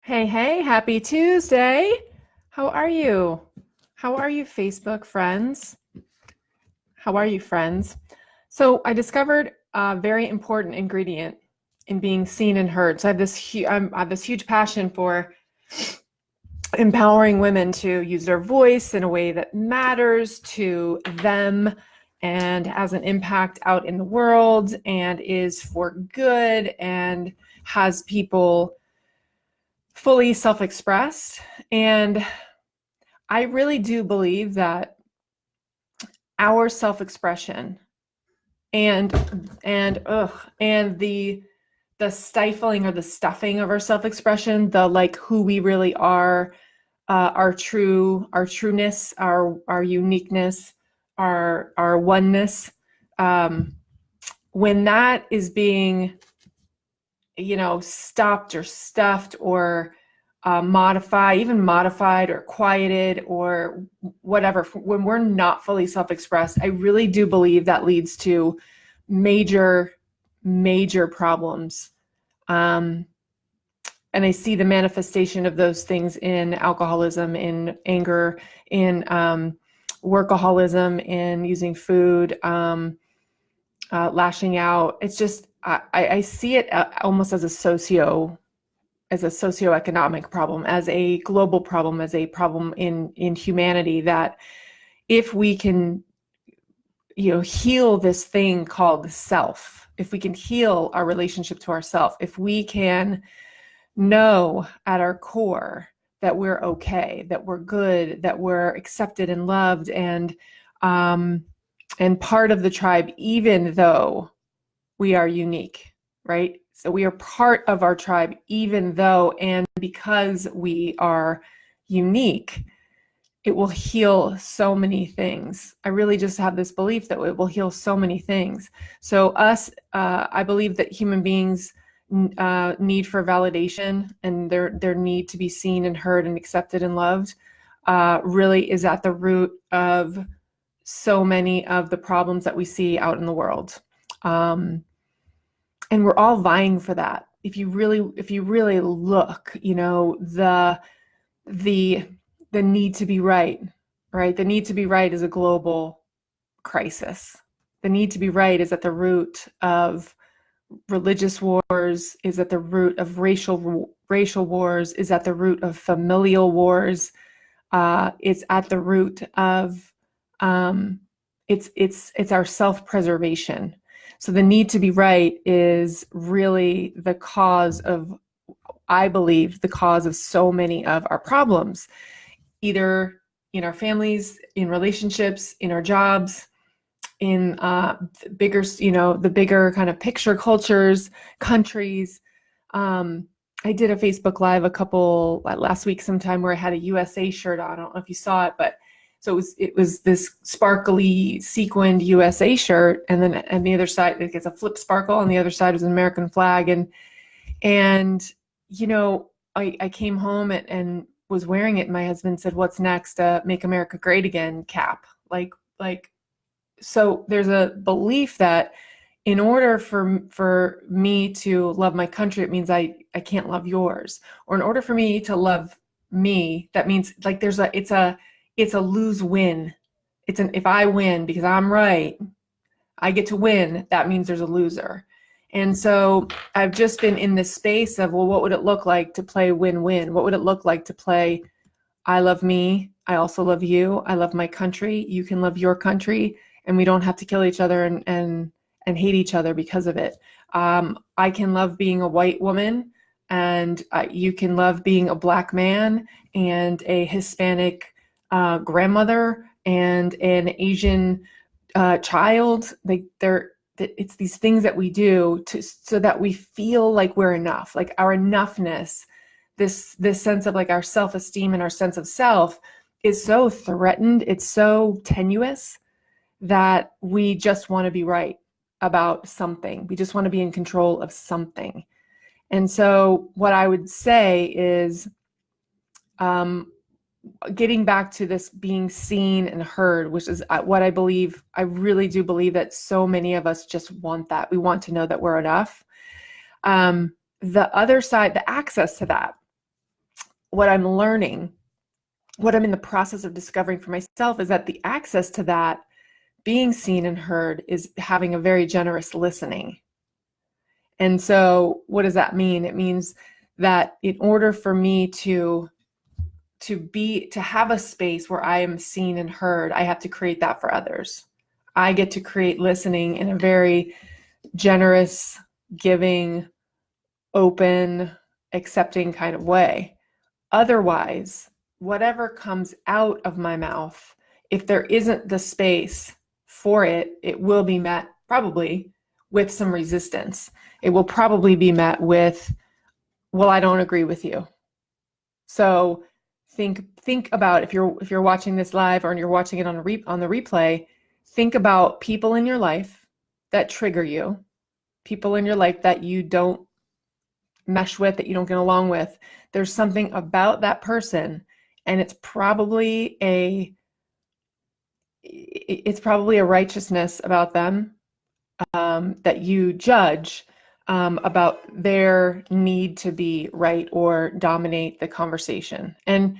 Hey, hey, happy Tuesday. How are you? How are you, Facebook friends? How are you, friends? So, I discovered a very important ingredient in being seen and heard. So, I have this huge passion for empowering women to use their voice in a way that matters to them and has an impact out in the world and is for good and has people fully self-expressed. And I really do believe that our self-expression and the stifling or the stuffing of our self-expression, the like who we really are, our trueness, our uniqueness, our oneness, um, when that is being stopped or stuffed or modified or quieted or whatever, when we're not fully self-expressed, I really do believe that leads to major, major problems. Um, and I see the manifestation of those things in alcoholism, in anger, in workaholism, in using food, lashing out. It's just I see it almost as a socioeconomic problem, as a global problem, as a problem in humanity. That if we can, heal this thing called self, if we can heal our relationship to ourself, if we can know at our core that we're okay, that we're good, that we're accepted and loved, um, and part of the tribe, even though we are unique, right? So we are part of our tribe, even though, and because we are unique, it will heal so many things. I really just have this belief that it will heal so many things. So I believe that human beings need for validation and their need to be seen and heard and accepted and loved really is at the root of so many of the problems that we see out in the world. And we're all vying for that. If you really look, the the need to be right, right? The need to be right is a global crisis. The need to be right is at the root of religious wars, is at the root of racial wars, is at the root of familial wars. It's at the root of it's our self-preservation. So the need to be right is really the cause of, I believe, the cause of so many of our problems, either in our families, in relationships, in our jobs, in the bigger kind of picture cultures, countries. I did a Facebook Live last week sometime where I had a USA shirt on. I don't know if you saw it, but so it was this sparkly sequined USA shirt, and then on the other side it gets a flip sparkle. On the other side was an American flag, and I came home and was wearing it, and my husband said, "What's next? Make America Great Again cap." Like so there's a belief that in order for me to love my country, it means I can't love yours. Or in order for me to love me, that means like it's a lose win. If I win because I'm right, I get to win, that means there's a loser. And so I've just been in this space of, well, what would it look like to play win-win? What would it look like to play I love me, I also love you, I love my country, you can love your country, and we don't have to kill each other and hate each other because of it. I can love being a white woman, and you can love being a black man and a Hispanic grandmother and an Asian child. It's these things that we do so that we feel like we're enough, like our enoughness, this sense of like our self-esteem and our sense of self is so threatened, it's so tenuous, that we just want to be right about something. We just want to be in control of something. And so what I would say is, getting back to this being seen and heard, which is what I believe. I really do believe that so many of us just want that. We want to know that we're enough. The other side, the access to that, what I'm learning, what I'm in the process of discovering for myself, is that the access to that being seen and heard is having a very generous listening. And so what does that mean? It means that in order for me to have a space where I am seen and heard, I have to create that for others. I get to create listening in a very generous, giving, open, accepting kind of way. Otherwise, whatever comes out of my mouth, if there isn't the space for it, it will be met probably with some resistance. It will probably be met with, well, I don't agree with you. So think about, if you're watching this live or you're watching it on the replay, think about people in your life that trigger you, people in your life that you don't mesh with, that you don't get along with. There's something about that person, and it's probably a righteousness about them, that you judge about their need to be right or dominate the conversation. And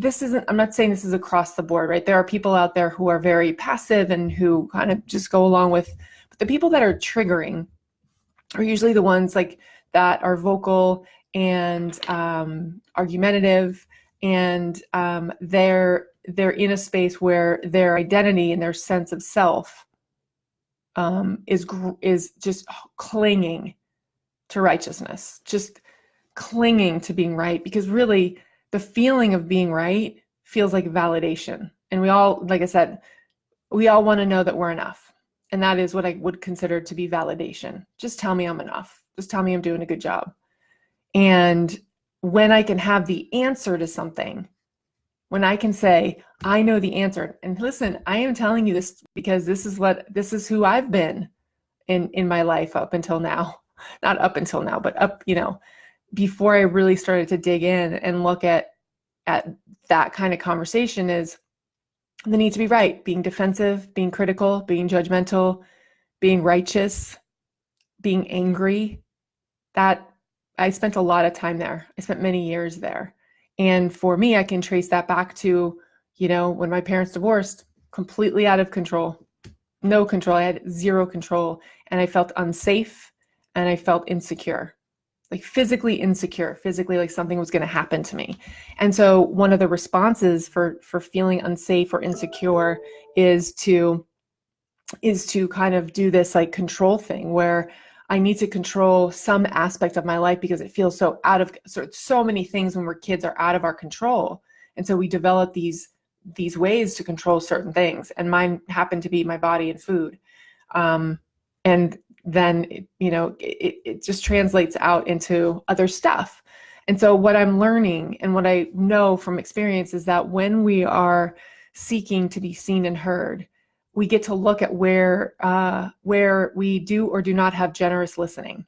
I'm not saying this is across the board, right? There are people out there who are very passive and who kind of just go along with, but the people that are triggering are usually the ones like that are vocal and argumentative, and they're in a space where their identity and their sense of self is just clinging to righteousness, just clinging to being right, because really the feeling of being right feels like validation. And we all, like I said, we all want to know that we're enough. And that is what I would consider to be validation. Just tell me I'm enough. Just tell me I'm doing a good job. And when I can have the answer to something, when I can say, I know the answer, and listen, I am telling you this because this is who I've been in my life up until now. Not up until now, but before I really started to dig in and look at that kind of conversation, is the need to be right, being defensive, being critical, being judgmental, being righteous, being angry. That I spent a lot of time there. I spent many years there. And for me, I can trace that back to, when my parents divorced, completely out of control, no control. I had zero control, and I felt unsafe and I felt insecure, like physically insecure, physically like something was going to happen to me. And so one of the responses for feeling unsafe or insecure is to kind of do this like control thing where I need to control some aspect of my life because it feels so many things when we're kids are out of our control. And so we develop these ways to control certain things. And mine happened to be my body and food. And then, it just translates out into other stuff. And so what I'm learning and what I know from experience is that when we are seeking to be seen and heard, we get to look at where we do or do not have generous listening.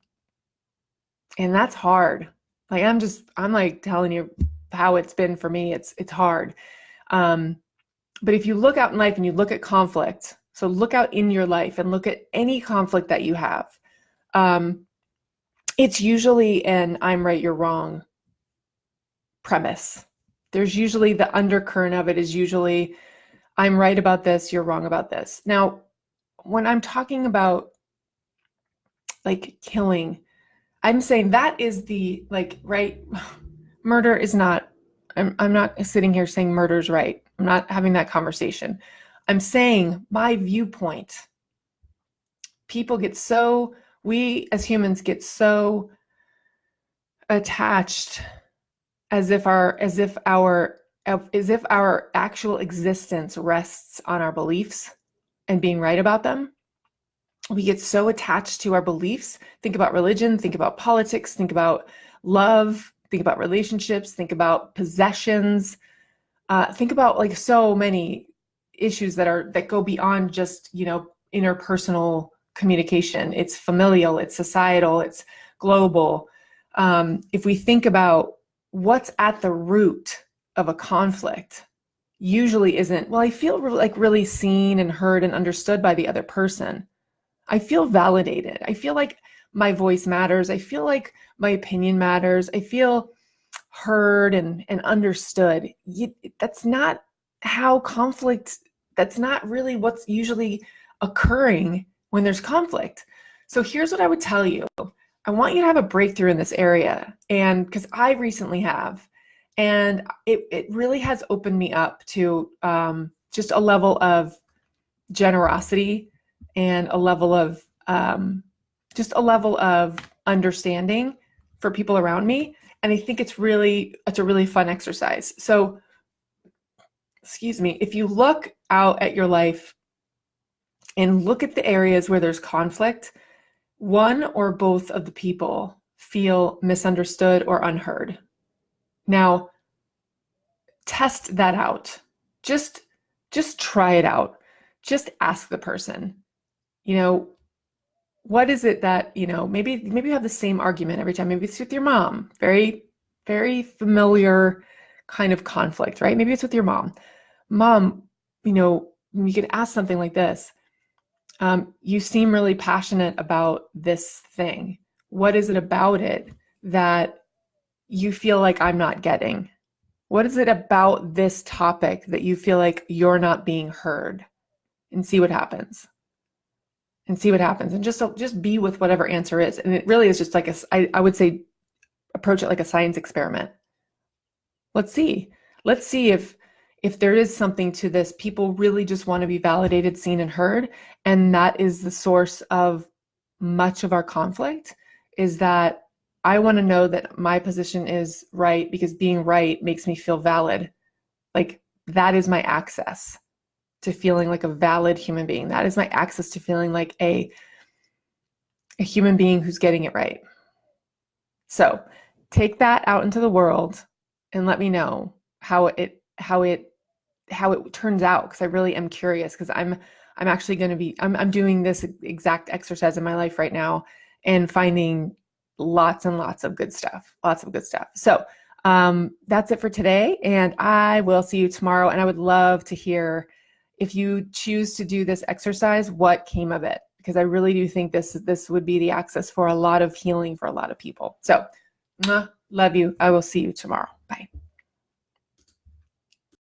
And that's hard. Like, I'm like telling you how it's been for me. It's hard. But if you look out in life and you look at conflict, so look out in your life and look at any conflict that you have. It's usually an I'm right, you're wrong premise. There's usually the undercurrent of it is usually I'm right about this, you're wrong about this. Now, when I'm talking about like killing, I'm saying that is the right. Murder is not, I'm not sitting here saying murder's right. I'm not having that conversation. I'm saying my viewpoint. We as humans get so attached as if our actual existence rests on our beliefs and being right about them. We get so attached to our beliefs. Think about religion, think about politics, think about love, think about relationships, think about possessions, think about like so many issues that go beyond just, interpersonal communication. It's familial, it's societal, it's global. If we think about what's at the root of a conflict, usually isn't, well, I feel like really seen and heard and understood by the other person. I feel validated. I feel like my voice matters. I feel like my opinion matters. I feel heard and understood. That's not how conflict, that's not really what's usually occurring when there's conflict. So here's what I would tell you. I want you to have a breakthrough in this area. And because I recently have, and it really has opened me up to just a level of generosity and a level of just a level of understanding for people around me. And I think it's a really fun exercise. So, excuse me, if you look out at your life and look at the areas where there's conflict, one or both of the people feel misunderstood or unheard. Now, test that out. Just try it out. Just ask the person, what is it that, maybe you have the same argument every time. Maybe it's with your mom. Very, very familiar kind of conflict, right? Maybe it's with your mom. Mom, you could ask something like this. You seem really passionate about this thing. What is it about it that you feel like I'm not getting? What is it about this topic that you feel like you're not being heard? And see what happens. And just be with whatever answer is. And it really is just like I would say, approach it like a science experiment. Let's see if there is something to this. People really just want to be validated, seen, and heard. And that is the source of much of our conflict, is that I want to know that my position is right because being right makes me feel valid. Like that is my access to feeling like a valid human being. That is my access to feeling like a human being who's getting it right. So take that out into the world and let me know how it turns out, because I really am curious, because I'm actually going to be I'm doing this exact exercise in my life right now and finding lots and lots of good stuff. So that's it for today, and I will see you tomorrow. And I would love to hear, if you choose to do this exercise, what came of it, because I really do think this would be the access for a lot of healing for a lot of people. So love you. I will see you tomorrow. Bye.